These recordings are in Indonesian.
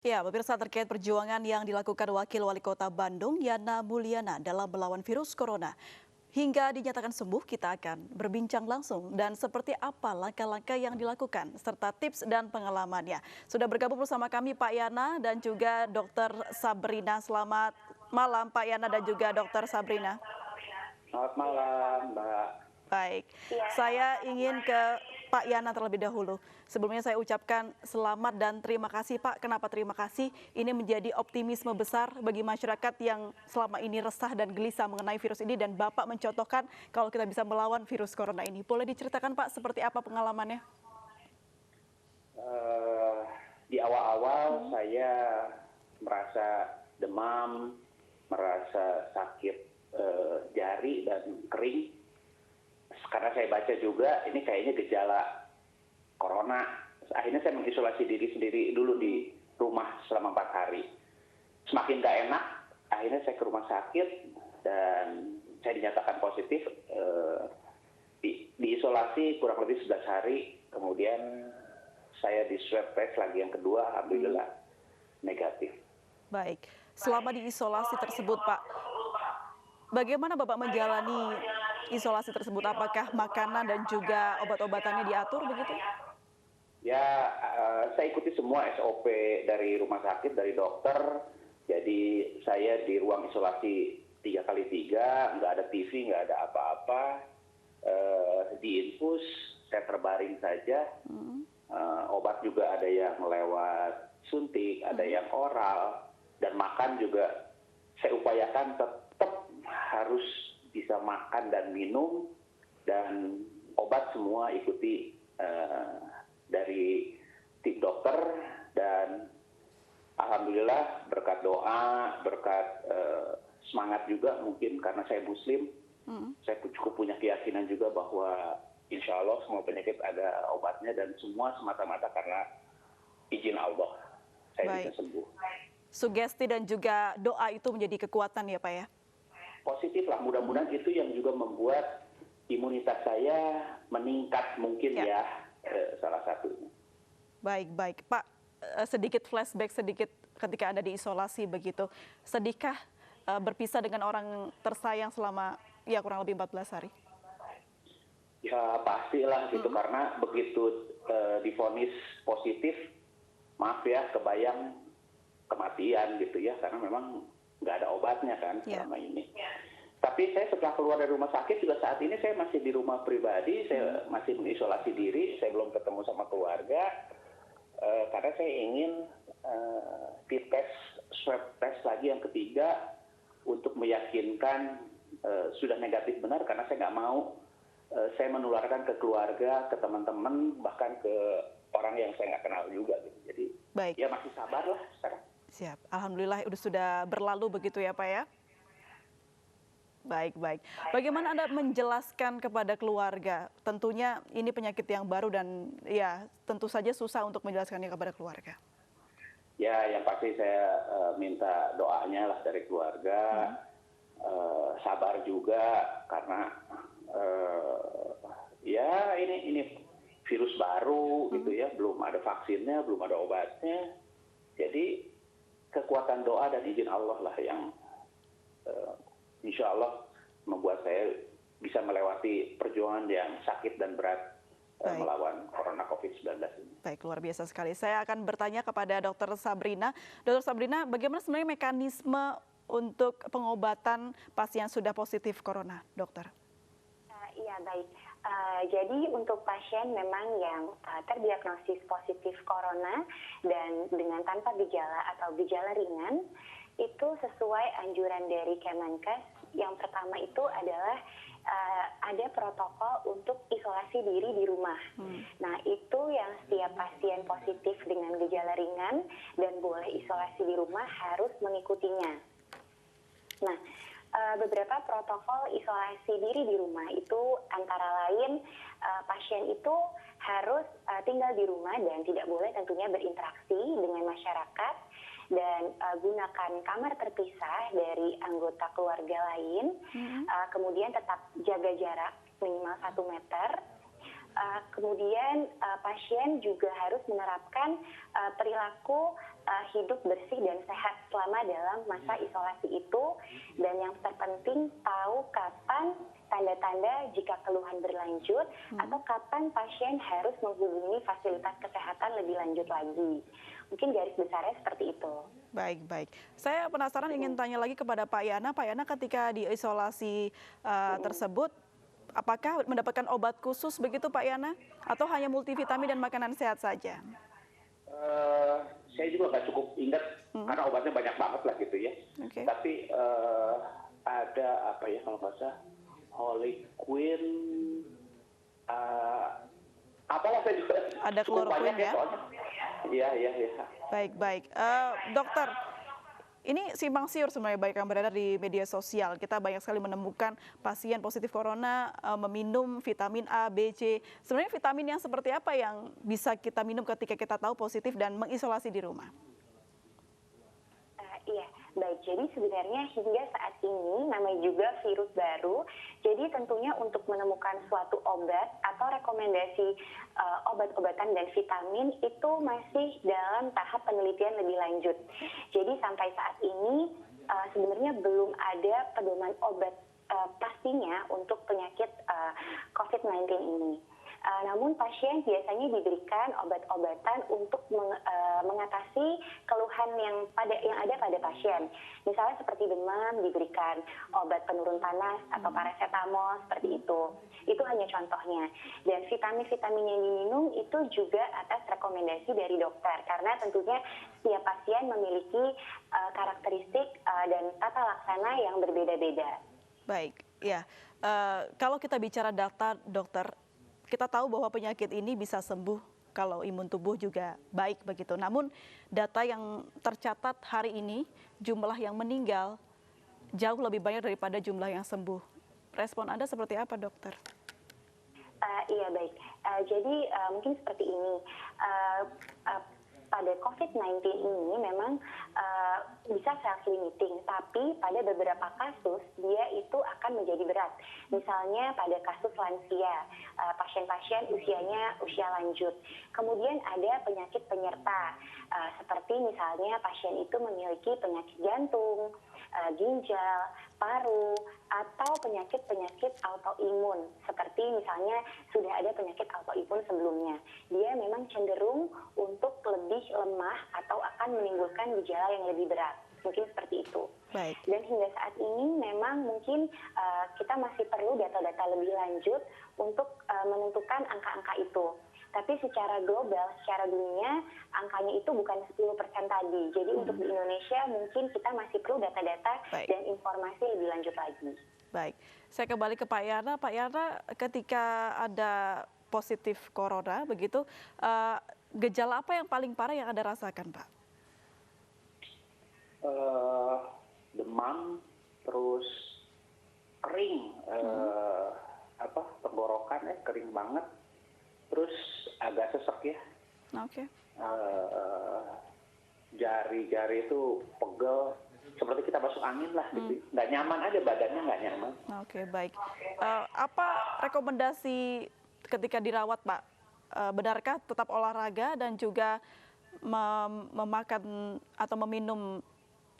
Ya, pemirsa terkait perjuangan yang dilakukan Wakil Wali Kota Bandung, Yana Mulyana dalam melawan virus corona. Hingga dinyatakan sembuh, kita akan berbincang langsung dan seperti apa langkah-langkah yang dilakukan, serta tips dan pengalamannya. Sudah bergabung bersama kami Pak Yana dan juga Dr. Sabrina. Selamat malam Pak Yana dan juga Dr. Sabrina. Selamat malam, Mbak. Baik, saya ingin ke Pak Yana terlebih dahulu. Sebelumnya saya ucapkan selamat dan terima kasih Pak. Kenapa terima kasih? Ini menjadi optimisme besar bagi masyarakat yang selama ini resah dan gelisah mengenai virus ini dan Bapak mencontohkan kalau kita bisa melawan virus corona ini. Boleh diceritakan Pak seperti apa pengalamannya? Di awal-awal saya merasa demam, merasa sakit jari dan kering. Karena saya baca juga ini kayaknya gejala corona. Akhirnya saya mengisolasi diri sendiri dulu di rumah selama 4 hari. Semakin gak enak, akhirnya saya ke rumah sakit dan saya dinyatakan positif. Diisolasi kurang lebih 11 hari, kemudian saya di swab test lagi yang kedua, alhamdulillah negatif. Baik, selama di isolasi tersebut Pak, bagaimana Bapak menjalani isolasi tersebut? Apakah makanan dan juga obat-obatannya diatur begitu? Ya, saya ikuti semua SOP dari rumah sakit, dari dokter. Jadi saya di ruang isolasi 3x3, nggak ada TV, nggak ada apa-apa. Di infus, saya terbaring saja. Obat juga ada yang lewat suntik, ada yang oral. Dan makan juga saya upayakan tetap harus bisa makan dan minum. Dan obat semua ikuti dari tim dokter, dan alhamdulillah berkat doa, berkat semangat juga mungkin karena saya muslim, saya cukup punya keyakinan juga bahwa insya Allah semua penyakit ada obatnya dan semua semata-mata karena izin Allah saya bisa sembuh. Sugesti dan juga doa itu menjadi kekuatan ya Pak ya? Positif lah, mudah-mudahan itu yang juga membuat imunitas saya meningkat mungkin ya. Salah satunya. Baik Pak, sedikit flashback sedikit ketika Anda diisolasi begitu. Sedihkah berpisah dengan orang tersayang selama ya kurang lebih 14 hari? Ya pastilah gitu, karena begitu divonis positif, maaf ya, kebayang kematian gitu ya, karena memang nggak ada obatnya kan selama ini. Tapi saya setelah keluar dari rumah sakit juga saat ini saya masih di rumah pribadi, saya masih mengisolasi diri, saya belum ketemu sama keluarga, karena saya ingin swab test lagi yang ketiga untuk meyakinkan sudah negatif benar, karena saya nggak mau saya menularkan ke keluarga, ke teman-teman, bahkan ke orang yang saya nggak kenal juga gitu. Jadi ya masih sabar lah sekarang. Siap, alhamdulillah sudah berlalu begitu ya Pak ya? Baik. Bagaimana Anda menjelaskan kepada keluarga? Tentunya ini penyakit yang baru dan ya tentu saja susah untuk menjelaskannya kepada keluarga. Ya, yang pasti saya minta doanya lah dari keluarga, sabar juga karena ya ini virus baru gitu ya, belum ada vaksinnya, belum ada obatnya. Jadi kekuatan doa dan izin Allah lah yang insya Allah membuat saya bisa melewati perjuangan yang sakit dan berat melawan corona COVID-19 ini. Baik, luar biasa sekali. Saya akan bertanya kepada Dr. Sabrina. Dr. Sabrina, bagaimana sebenarnya mekanisme untuk pengobatan pasien sudah positif corona, dokter? Iya, baik. Jadi untuk pasien memang yang terdiagnosis positif corona dan dengan tanpa gejala atau gejala ringan, itu sesuai anjuran dari Kemenkes. Yang pertama itu adalah ada protokol untuk isolasi diri di rumah. Nah itu yang setiap pasien positif dengan gejala ringan dan boleh isolasi di rumah harus mengikutinya. Nah beberapa protokol isolasi diri di rumah itu antara lain pasien itu harus tinggal di rumah dan tidak boleh tentunya berinteraksi dengan masyarakat, dan gunakan kamar terpisah dari anggota keluarga lain, kemudian tetap jaga jarak minimal 1 meter, Kemudian pasien juga harus menerapkan perilaku hidup bersih dan sehat selama dalam masa isolasi itu. Dan yang terpenting tahu kapan tanda-tanda jika keluhan berlanjut atau kapan pasien harus menghubungi fasilitas kesehatan lebih lanjut lagi. Mungkin garis besarnya seperti itu. Baik. Saya penasaran ingin tanya lagi kepada Pak Yana. Pak Yana, ketika di isolasi tersebut, apakah mendapatkan obat khusus begitu Pak Yana? Atau hanya multivitamin dan makanan sehat saja? Saya juga nggak cukup ingat karena obatnya banyak banget lah gitu ya. Okay. Tapi ada apa ya kalau nggak salah Holy Queen, apalah saya juga. Ada kloroquine ya? Iya. Baik. Dokter, ini simpang siur sebenarnya baik yang beredar di media sosial. Kita banyak sekali menemukan pasien positif corona meminum vitamin A, B, C. Sebenarnya vitamin yang seperti apa yang bisa kita minum ketika kita tahu positif dan mengisolasi di rumah? Iya, baik. Jadi sebenarnya hingga saat ini namanya juga virus baru. Jadi tentunya untuk menemukan suatu obat atau rekomendasi obat-obatan dan vitamin itu masih dalam tahap penelitian lebih lanjut. Jadi sampai saat ini sebenarnya belum ada pedoman obat pastinya untuk penyakit COVID-19 ini. Namun pasien biasanya diberikan obat-obatan untuk mengatasi keluhan yang ada pada pasien. Misalnya seperti demam diberikan obat penurun panas atau paracetamol seperti itu. Itu hanya contohnya. Dan vitamin-vitamin yang diminum itu juga atas rekomendasi dari dokter karena tentunya setiap pasien memiliki karakteristik dan tata laksana yang berbeda-beda. Baik, ya. Kalau kita bicara data dokter, kita tahu bahwa penyakit ini bisa sembuh kalau imun tubuh juga baik begitu. Namun data yang tercatat hari ini, jumlah yang meninggal jauh lebih banyak daripada jumlah yang sembuh. Respon Anda seperti apa, dokter? Iya, baik. Jadi mungkin seperti ini. Pada COVID-19 ini memang bisa self-limiting, tapi pada beberapa kasus dia itu akan menjadi berat. Misalnya pada kasus lansia, pasien-pasien usia lanjut. Kemudian ada penyakit penyerta, seperti misalnya pasien itu memiliki penyakit jantung, ginjal, paru, atau penyakit-penyakit autoimun, seperti misalnya sudah ada penyakit autoimun sebelumnya. Dia memang cenderung untuk lebih lemah atau akan menimbulkan gejala yang lebih berat. Mungkin seperti itu. Baik. Dan hingga saat ini memang mungkin kita masih perlu data-data lebih lanjut untuk menentukan angka-angka itu. Tapi secara global, secara dunia, angkanya itu bukan 10% tadi. Jadi untuk di Indonesia mungkin kita masih perlu data-data dan informasi lebih lanjut lagi. Baik, saya kembali ke Pak Yana. Pak Yana, ketika ada positif corona, begitu, gejala apa yang paling parah yang Anda rasakan, Pak? Demam, terus kering, tenggorokan kering banget. Terus agak sesek ya. Oke. Jari-jari itu pegel, seperti kita masuk angin lah gitu. Nggak nyaman aja, badannya nggak nyaman. Oke, baik. Apa rekomendasi ketika dirawat, Pak? Benarkah tetap olahraga dan juga memakan atau meminum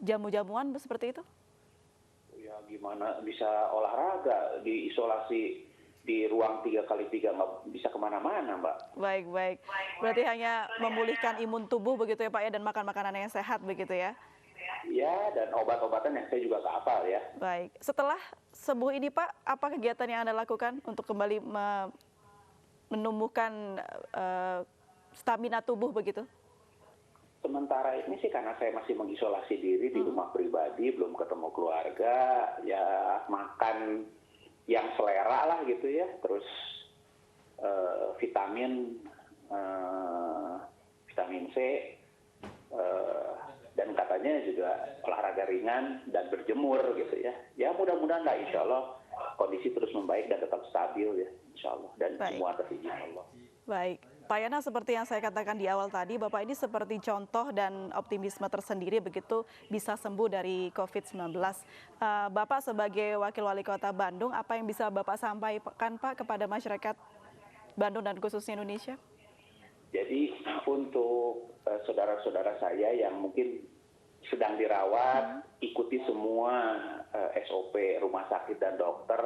jamu-jamuan seperti itu? Ya gimana bisa olahraga di isolasi di ruang 3x3 nggak bisa kemana-mana, Mbak. Baik. Berarti hanya memulihkan imun tubuh begitu ya Pak ya, dan makan makanan yang sehat begitu ya? Ya, dan obat-obatan yang saya juga nggak hafal ya. Baik. Setelah sembuh ini Pak, apa kegiatan yang Anda lakukan untuk kembali menumbuhkan stamina tubuh begitu? Sementara ini sih karena saya masih mengisolasi diri di rumah pribadi, belum ketemu keluarga, ya makan yang selera lah gitu ya, terus vitamin C, dan katanya juga olahraga ringan dan berjemur gitu ya. Ya mudah-mudahan lah insya Allah kondisi terus membaik dan tetap stabil ya insya Allah, dan semua atas izin Allah. Baik. Pak Yana, seperti yang saya katakan di awal tadi, Bapak ini seperti contoh dan optimisme tersendiri begitu bisa sembuh dari COVID-19. Bapak sebagai Wakil Wali Kota Bandung, apa yang bisa Bapak sampaikan Pak kepada masyarakat Bandung dan khususnya Indonesia? Jadi untuk saudara-saudara saya yang mungkin sedang dirawat, ikuti semua SOP rumah sakit dan dokter,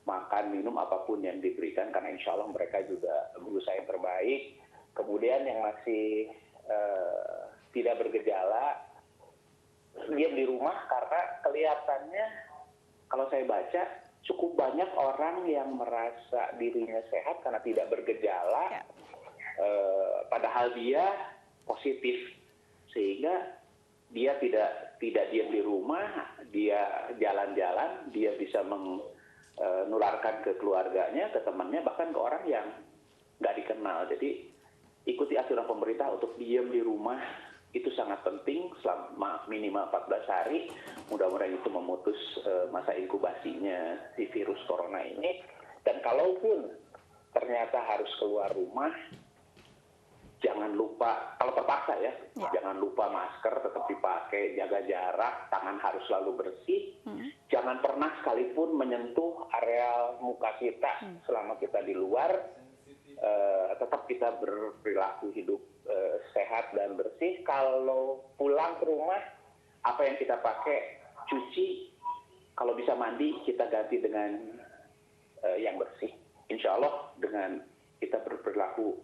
makan, minum, apapun yang diberikan, karena insya Allah mereka juga berusaha yang terbaik. Kemudian yang masih tidak bergejala, diam di rumah, karena kelihatannya kalau saya baca cukup banyak orang yang merasa dirinya sehat karena tidak bergejala, padahal dia positif, sehingga dia tidak diam di rumah, dia jalan-jalan, dia bisa menularkan ke keluarganya, ke temannya, bahkan ke orang yang nggak dikenal. Jadi ikuti aturan pemerintah untuk diam di rumah, itu sangat penting selama minimal 14 hari. Mudah-mudahan itu memutus masa inkubasinya si virus corona ini. Dan kalaupun ternyata harus keluar rumah, jangan lupa, kalau terpaksa ya, jangan lupa masker tetap dipakai, jaga jarak, tangan harus selalu bersih. Jangan pernah sekalipun menyentuh area muka kita selama kita di luar. Tetap kita berperilaku hidup sehat dan bersih. Kalau pulang ke rumah, apa yang kita pakai, cuci. Kalau bisa mandi, kita ganti dengan yang bersih. Insya Allah dengan kita berperilaku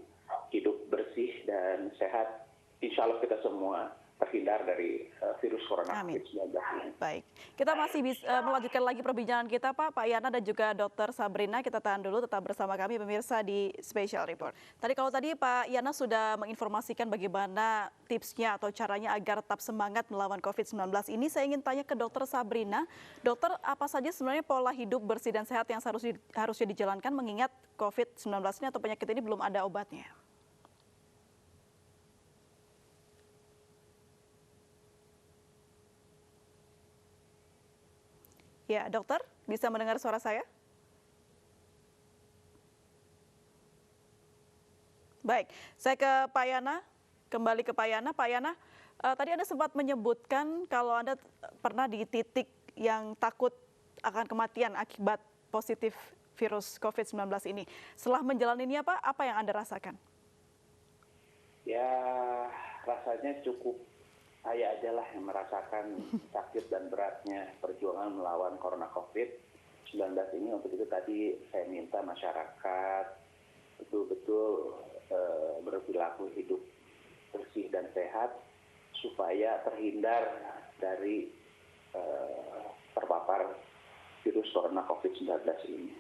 hidup bersih dan sehat, insya Allah kita semua terhindar dari virus corona COVID-19 ini. Baik, kita masih bisa melanjutkan lagi perbincangan kita Pak Yana dan juga Dr. Sabrina. Kita tahan dulu, tetap bersama kami pemirsa di Special Report. Tadi Pak Yana sudah menginformasikan bagaimana tipsnya atau caranya agar tetap semangat melawan COVID-19 ini. Saya ingin tanya ke Dr. Sabrina, dokter, apa saja sebenarnya pola hidup bersih dan sehat yang harusnya dijalankan mengingat COVID-19 ini atau penyakit ini belum ada obatnya? Ya, dokter, bisa mendengar suara saya? Baik, saya ke Pak Yana, kembali ke Pak Yana. Pak Yana, tadi Anda sempat menyebutkan kalau Anda pernah di titik yang takut akan kematian akibat positif virus COVID-19 ini. Setelah menjalaninya Pak, apa yang Anda rasakan? Ya, rasanya cukup saya aja lah yang merasakan sakit dan beratnya perjuangan melawan corona COVID-19 ini. Untuk itu tadi saya minta masyarakat betul-betul berperilaku hidup bersih dan sehat supaya terhindar dari terpapar virus corona COVID-19 ini.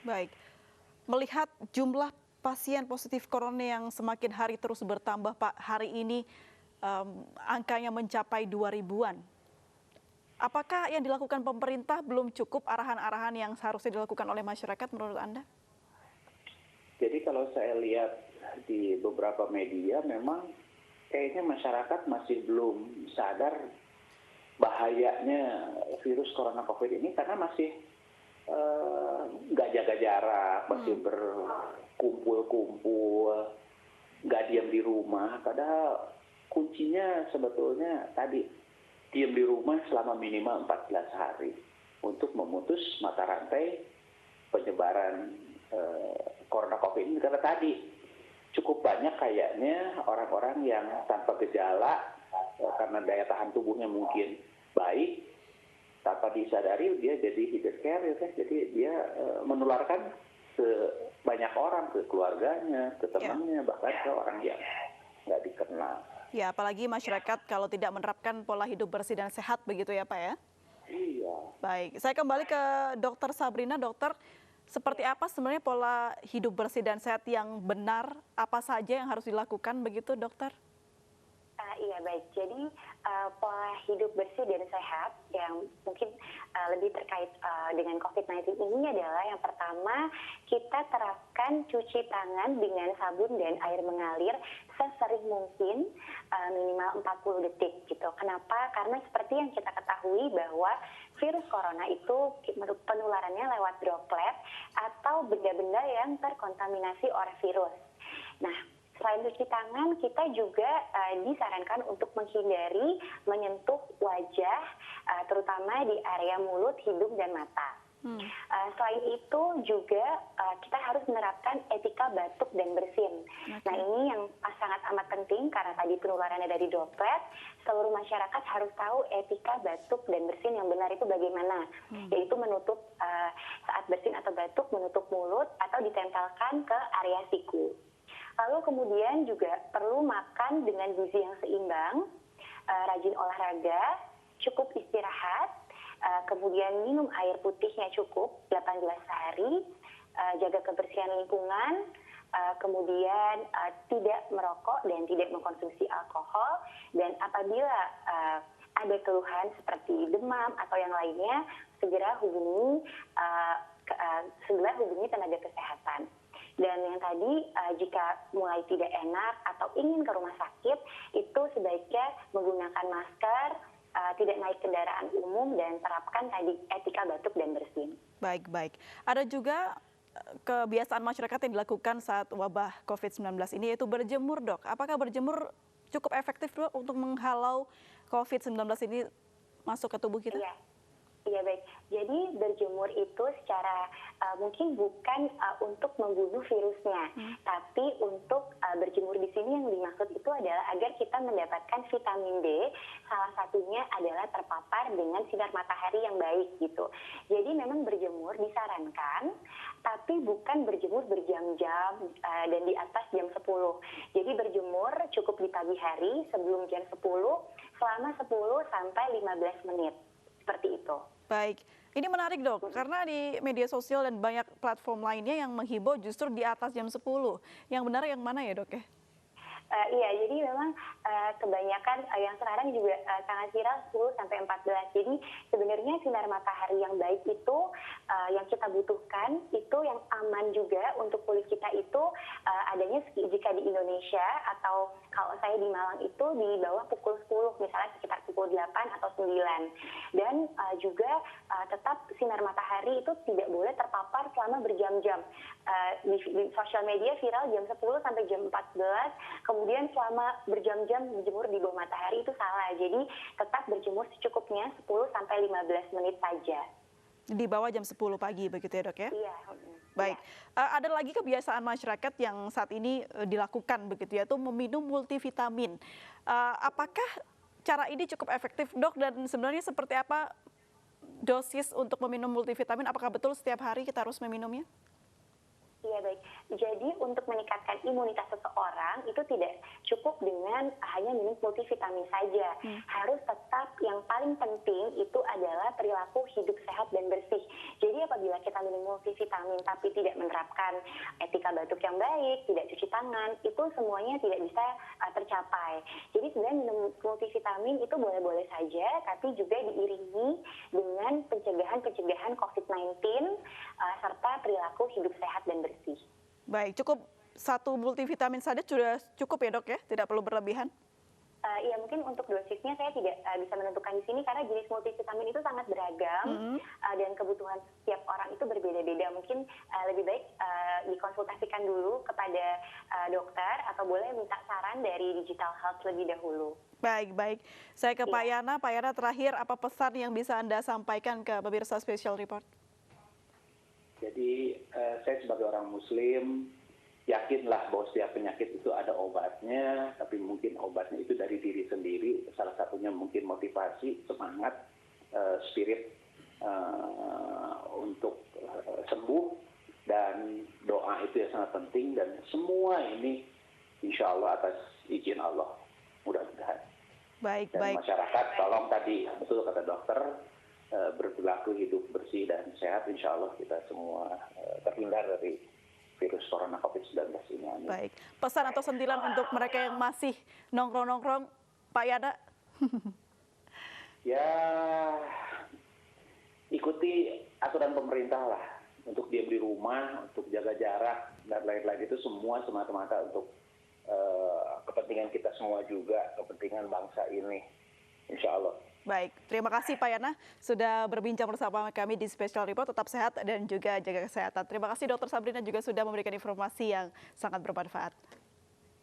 Baik, melihat jumlah pasien positif corona yang semakin hari terus bertambah Pak, hari ini angkanya mencapai 2.000-an. Apakah yang dilakukan pemerintah belum cukup arahan-arahan yang seharusnya dilakukan oleh masyarakat menurut Anda? Jadi kalau saya lihat di beberapa media memang kayaknya masyarakat masih belum sadar bahayanya virus corona COVID ini karena masih nggak jaga jarak, masih berkumpul-kumpul, nggak diam di rumah. Padahal kuncinya sebetulnya tadi, diam di rumah selama minimal 14 hari untuk memutus mata rantai penyebaran corona COVID ini. Karena tadi cukup banyak kayaknya orang-orang yang tanpa gejala karena daya tahan tubuhnya mungkin baik, tanpa disadari dia jadi hidden carrier, jadi dia menularkan ke banyak orang, ke keluarganya, ke temannya, bahkan ke orang yang nggak dikenal. Ya, apalagi masyarakat kalau tidak menerapkan pola hidup bersih dan sehat begitu ya Pak ya? Iya. Baik, saya kembali ke Dr. Sabrina. Dokter, seperti apa sebenarnya pola hidup bersih dan sehat yang benar? Apa saja yang harus dilakukan begitu dokter? Iya baik, jadi pola hidup bersih dan sehat yang mungkin lebih terkait dengan COVID-19 ini adalah yang pertama, kita terapkan cuci tangan dengan sabun dan air mengalir sesering mungkin, minimal 40 detik gitu. Kenapa? Karena seperti yang kita ketahui bahwa virus corona itu penularannya lewat droplet atau benda-benda yang terkontaminasi oleh virus. Nah, selain cuci tangan, kita juga disarankan untuk menghindari menyentuh wajah, terutama di area mulut, hidung, dan mata. Selain itu juga kita harus menerapkan etika batuk dan bersin. Nah ini yang sangat amat penting karena tadi penularannya dari droplet, seluruh masyarakat harus tahu etika batuk dan bersin yang benar itu bagaimana, yaitu menutup saat bersin atau batuk menutup mulut atau ditempelkan ke area siku. Lalu kemudian juga perlu makan dengan gizi yang seimbang, rajin olahraga, cukup istirahat, kemudian minum air putihnya cukup 8 gelas sehari, jaga kebersihan lingkungan, kemudian tidak merokok dan tidak mengkonsumsi alkohol, dan apabila ada keluhan seperti demam atau yang lainnya, segera hubungi tenaga kesehatan. Dan yang tadi, jika mulai tidak enak atau ingin ke rumah sakit, itu sebaiknya menggunakan masker, tidak naik kendaraan umum, dan terapkan tadi etika batuk dan bersin. Baik. Ada juga kebiasaan masyarakat yang dilakukan saat wabah COVID-19 ini, yaitu berjemur, Dok. Apakah berjemur cukup efektif, Dok, untuk menghalau COVID-19 ini masuk ke tubuh kita? Iya baik. Jadi berjemur itu secara mungkin bukan untuk membunuh virusnya, tapi untuk berjemur di sini yang dimaksud itu adalah agar kita mendapatkan vitamin D. Salah satunya adalah terpapar dengan sinar matahari yang baik gitu. Jadi memang berjemur disarankan, tapi bukan berjemur berjam-jam dan di atas jam 10. Jadi berjemur cukup di pagi hari sebelum jam 10 selama 10 sampai 15 menit. Seperti itu. Baik, ini menarik, Dok, karena di media sosial dan banyak platform lainnya yang menghibau justru di atas jam 10. Yang benar yang mana ya, Dok ya? Iya, jadi memang kebanyakan yang sekarang juga sangat viral 10 sampai 14. Jadi sebenarnya sinar matahari yang baik itu yang kita butuhkan, itu yang aman juga untuk kulit kita itu adanya jika di Indonesia atau kalau saya di Malang itu di bawah pukul 10, misalnya sekitar pukul 8 atau 9. Dan juga tetap sinar matahari itu tidak boleh terpapar selama berjam-jam. Di sosial media viral jam 10 sampai jam 14, kemudian selama berjam-jam berjemur di bawah matahari itu salah. Jadi tetap berjemur secukupnya 10 sampai 15 menit saja. Di bawah jam 10 pagi begitu ya, Dok ya? Iya. Baik, ada lagi kebiasaan masyarakat yang saat ini dilakukan begitu, yaitu meminum multivitamin. Apakah cara ini cukup efektif, Dok, dan sebenarnya seperti apa dosis untuk meminum multivitamin? Apakah betul setiap hari kita harus meminumnya? Iya baik. Jadi untuk meningkatkan imunitas seseorang itu tidak cukup dengan hanya minum multivitamin saja. Harus tetap yang paling penting itu adalah perilaku hidup sehat dan bersih. Jadi apabila kita minum multivitamin tapi tidak menerapkan etika batuk yang baik, tidak cuci tangan, itu semuanya tidak bisa tercapai. Jadi sebenarnya minum multivitamin itu boleh-boleh saja, tapi juga diiringi dengan pencegahan COVID-19 serta perilaku hidup sehat dan bersih. Baik, cukup satu multivitamin saja sudah cukup ya, Dok ya? Tidak perlu berlebihan? Iya, mungkin untuk dosisnya saya tidak bisa menentukan di sini karena jenis multivitamin itu sangat beragam dan kebutuhan setiap orang itu berbeda-beda. Mungkin lebih baik dikonsultasikan dulu kepada dokter atau boleh minta saran dari Digital Health lebih dahulu. Baik. Saya ke Pak Yana. Pak Yana, terakhir apa pesan yang bisa Anda sampaikan ke pemirsa Special Report? Jadi saya sebagai orang Muslim yakinlah bahwa setiap penyakit itu ada obatnya, tapi mungkin obatnya itu dari diri sendiri. Salah satunya mungkin motivasi, semangat, spirit untuk sembuh, dan doa itu yang sangat penting. Dan semua ini insya Allah atas izin Allah, mudah-mudahan. Baik. Masyarakat, tolong tadi betul kata dokter, berperilaku hidup bersih dan sehat, insya Allah kita semua terhindar dari virus corona COVID-19 ini. Amin. Baik, pesan atau sentilan untuk mereka yang masih nongkrong-nongkrong, Pak Yana? Ya, ikuti aturan pemerintah lah, untuk diam di rumah, untuk jaga jarak, dan lain-lain itu semua semata-mata untuk kepentingan kita semua juga, kepentingan bangsa ini, insya Allah. Baik, terima kasih Pak Yana sudah berbincang bersama kami di Special Report. Tetap sehat dan juga jaga kesehatan. Terima kasih Dr. Sabrina juga sudah memberikan informasi yang sangat bermanfaat.